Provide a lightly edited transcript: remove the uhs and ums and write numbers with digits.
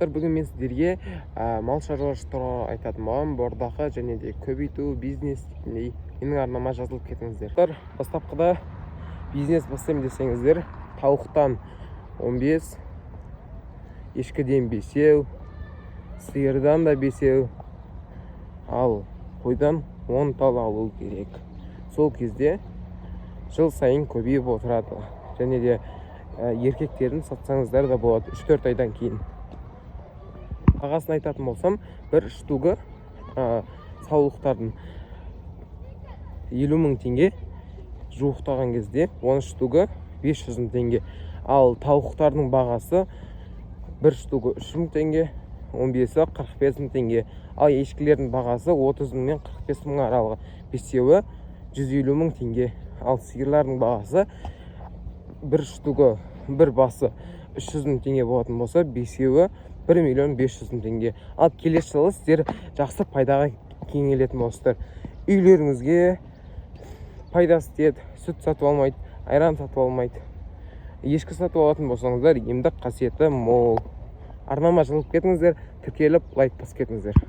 достар, бүгін мен сіздерге мал шаруашылығы туралы айтатын боламын. Бордақы және де көбейту бизнес менің арнама жазылып кетіңіздер. Бастапқыда бизнес бастаймын десеңіздер, тауықтан 15, ешкіден 5, сиырдан да 5, ал қойдан 10 тал алу керек. Сол кезде жыл сайын көбейіп отырады. Және де еркектерін сатсаңыздар да болады 3-4 айдан кейін. Бағасын айтатын болсам, бір штугы саулықтардың 50 000 теңге, жуықтаған кезде 10 штугы 500 000 теңге. Ал тауықтардың бағасы бір штугы 3 000 теңге, 15-і 45 000 теңге. Ал ешкілердің бағасы 30 000 мен 45 000 аралығы. Бесеуі 150 000 теңге. Ал сиырлардың бағасы бір штугы, бір басы 300 000 теңге болатын болса, бесеуі 1 500 000 теңге. Ал келесі жылы сіздер жақсы пайдаға кеңелетін болсыздар. Үйлеріңізге пайдасы тиеді, сүт сатып алмайды, айран сатып алмайды. Ешкі сатып алатын болсаңыздар, емдік қасиеті мол. Арнама жазылып кетіңіздер, тіркеліп лайк басып кетіңіздер.